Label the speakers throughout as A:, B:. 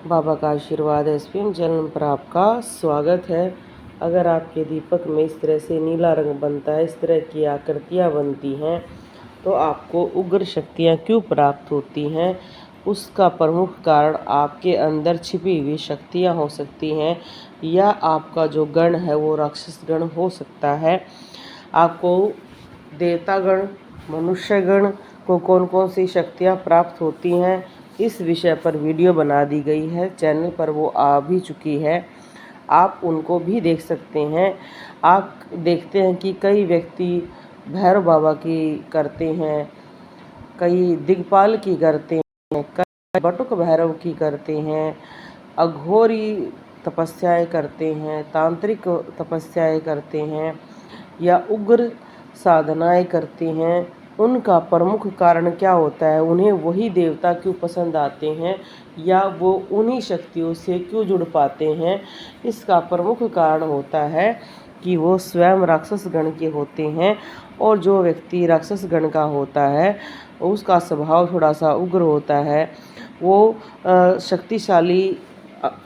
A: बाबा का आशीर्वाद SPM channel पर आपका स्वागत है। अगर आपके दीपक में इस तरह से नीला रंग बनता है, इस तरह की आकृतियाँ बनती हैं, तो आपको उग्र शक्तियाँ क्यों प्राप्त होती हैं? उसका प्रमुख कारण आपके अंदर छिपी हुई शक्तियाँ हो सकती हैं, या आपका जो गण है वो राक्षस गण हो सकता है। आपको देवतागण, मनुष्यगण को कौन कौन सी शक्तियाँ प्राप्त होती हैं, इस विषय पर वीडियो बना दी गई है। चैनल पर वो आ भी चुकी है, आप उनको भी देख सकते हैं। आप देखते हैं कि कई व्यक्ति भैरव बाबा की करते हैं, कई दिग्पाल की करते हैं, कई बटुक भैरव की करते हैं, अघोरी तपस्याएं करते हैं, तांत्रिक तपस्याएं करते हैं, या उग्र साधनाएं करते हैं। उनका प्रमुख कारण क्या होता है? उन्हें वही देवता क्यों पसंद आते हैं, या वो उन्हीं शक्तियों से क्यों जुड़ पाते हैं? इसका प्रमुख कारण होता है कि वो स्वयं राक्षस गण के होते हैं, और जो व्यक्ति राक्षस गण का होता है उसका स्वभाव थोड़ा सा उग्र होता है। वो शक्तिशाली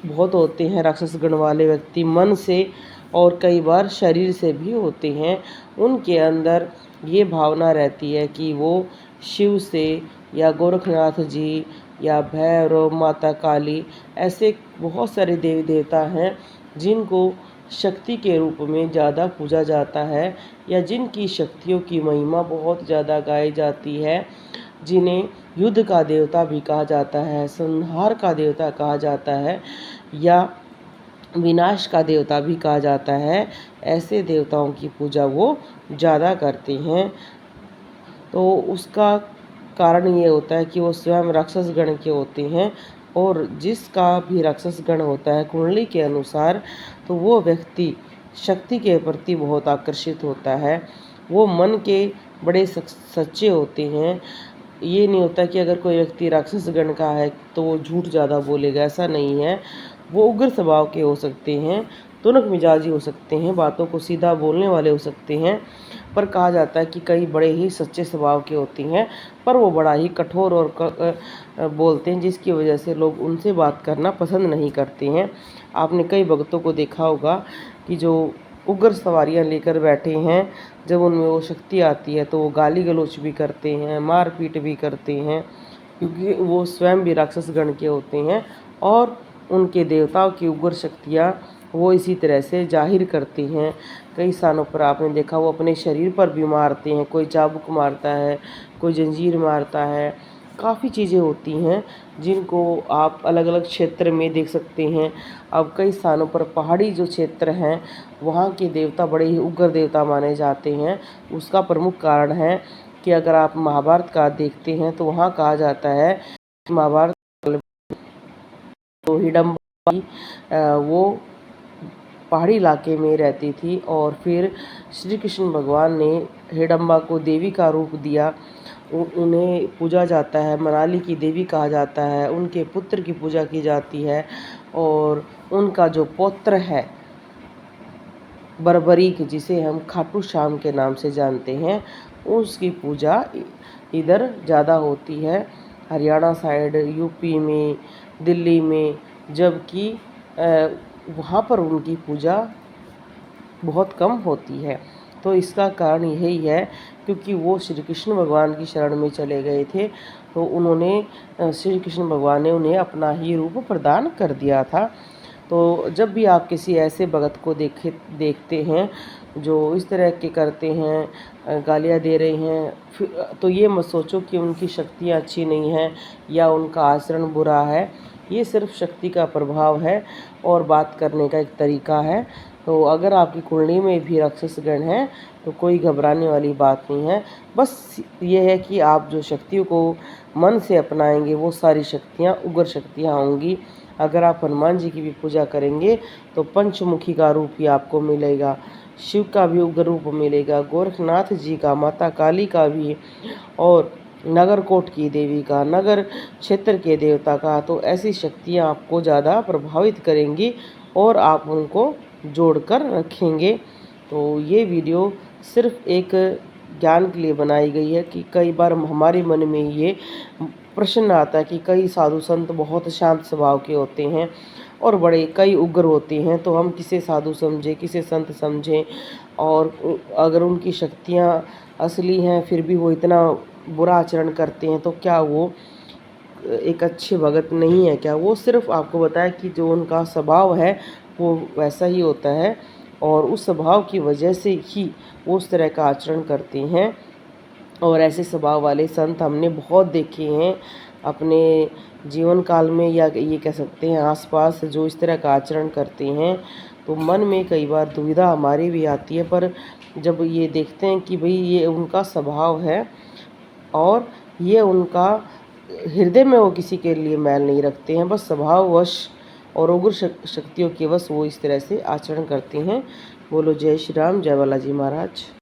A: बहुत होते हैं राक्षस गण वाले व्यक्ति, मन से और कई बार शरीर से भी होते हैं। उनके अंदर ये भावना रहती है कि वो शिव से, या गोरखनाथ जी, या भैरव, माता काली, ऐसे बहुत सारे देवी देवता हैं जिनको शक्ति के रूप में ज़्यादा पूजा जाता है, या जिनकी शक्तियों की महिमा बहुत ज़्यादा गाई जाती है, जिन्हें युद्ध का देवता भी कहा जाता है, संहार का देवता कहा जाता है, या विनाश का देवता भी कहा जाता है। ऐसे देवताओं की पूजा वो ज़्यादा करते हैं। तो उसका कारण ये होता है कि वो स्वयं राक्षस गण के होते हैं, और जिसका भी राक्षस गण होता है कुंडली के अनुसार, तो वो व्यक्ति शक्ति के प्रति बहुत आकर्षित होता है। वो मन के बड़े सच्चे होते हैं। ये नहीं होता कि अगर कोई व्यक्ति राक्षस गण का है तो वो झूठ ज़्यादा बोलेगा, ऐसा नहीं है। वो उग्र स्वभाव के हो सकते हैं, तुनक मिजाजी हो सकते हैं, बातों को सीधा बोलने वाले हो सकते हैं, पर कहा जाता है कि कई बड़े ही सच्चे स्वभाव के होते हैं, पर वो बड़ा ही कठोर और बोलते हैं, जिसकी वजह से लोग उनसे बात करना पसंद नहीं करते हैं। आपने कई भक्तों को देखा होगा कि जो उग्र सवारियां लेकर बैठे हैं, जब उनमें वो शक्ति आती है तो वो गाली गलौच भी करते हैं, मारपीट भी करते हैं, क्योंकि वो स्वयं भी राक्षस गण के होते हैं, और उनके देवताओं की उग्र शक्तियाँ वो इसी तरह से जाहिर करते हैं। कई स्थानों पर आपने देखा वो अपने शरीर पर भी मारते हैं, कोई चाबुक मारता है, कोई जंजीर मारता है। काफ़ी चीज़ें होती हैं जिनको आप अलग अलग क्षेत्र में देख सकते हैं। अब कई स्थानों पर पहाड़ी जो क्षेत्र हैं वहाँ के देवता बड़े ही उग्र देवता माने जाते हैं। उसका प्रमुख कारण है कि अगर आप महाभारत का देखते हैं तो वहाँ कहा जाता है कि महाभारत तो हिडम्बा वो पहाड़ी इलाके में रहती थी, और फिर श्री कृष्ण भगवान ने हिडम्बा को देवी का रूप दिया। उन्हें पूजा जाता है, मनाली की देवी कहा जाता है। उनके पुत्र की पूजा की जाती है, और उनका जो पौत्र है बर्बरीक, जिसे हम खाटू श्याम के नाम से जानते हैं, उसकी पूजा इधर ज़्यादा होती है, हरियाणा साइड, यूपी में, दिल्ली में, जबकि वहाँ पर उनकी पूजा बहुत कम होती है। तो इसका कारण यही है क्योंकि वो श्री कृष्ण भगवान की शरण में चले गए थे, तो उन्होंने श्री कृष्ण भगवान ने उन्हें अपना ही रूप प्रदान कर दिया था। तो जब भी आप किसी ऐसे भगत को देखते हैं जो इस तरह के करते हैं, गालियाँ दे रहे हैं, तो ये मत सोचो कि उनकी शक्तियाँ अच्छी नहीं हैं या उनका आचरण बुरा है। ये सिर्फ शक्ति का प्रभाव है और बात करने का एक तरीका है। तो अगर आपकी कुंडली में भी राक्षस गण हैं तो कोई घबराने वाली बात नहीं है। बस ये है कि आप जो शक्तियों को मन से अपनाएंगे वो सारी शक्तियाँ उग्र शक्तियाँ होंगी। अगर आप हनुमान जी की भी पूजा करेंगे तो पंचमुखी का रूप ही आपको मिलेगा, शिव का भी उग्र रूप मिलेगा, गोरखनाथ जी का, माता काली का भी, और नगरकोट की देवी का, नगर क्षेत्र के देवता का। तो ऐसी शक्तियाँ आपको ज़्यादा प्रभावित करेंगी और आप उनको जोड़कर रखेंगे। तो ये वीडियो सिर्फ एक ज्ञान के लिए बनाई गई है कि कई बार हमारे मन में ये प्रश्न आता है कि कई साधु संत बहुत शांत स्वभाव के होते हैं और बड़े कई उग्र होते हैं, तो हम किसे साधु समझें, किसे संत समझें? और अगर उनकी शक्तियाँ असली हैं फिर भी वो इतना बुरा आचरण करते हैं, तो क्या वो एक अच्छे भगत नहीं है क्या? वो सिर्फ़ आपको बताया कि जो उनका स्वभाव है वो वैसा ही होता है और उस स्वभाव की वजह से ही वो उस तरह का आचरण करते हैं। और ऐसे स्वभाव वाले संत हमने बहुत देखे हैं अपने जीवन काल में, या ये कह सकते हैं आसपास, जो इस तरह का आचरण करते हैं। तो मन में कई बार दुविधा हमारी भी आती है, पर जब ये देखते हैं कि भाई ये उनका स्वभाव है और ये उनका हृदय में, वो किसी के लिए मैल नहीं रखते हैं, बस स्वभाववश और उग्र शक्तियों के वश वो इस तरह से आचरण करते हैं। बोलो जय श्री राम, जय बालाजी महाराज।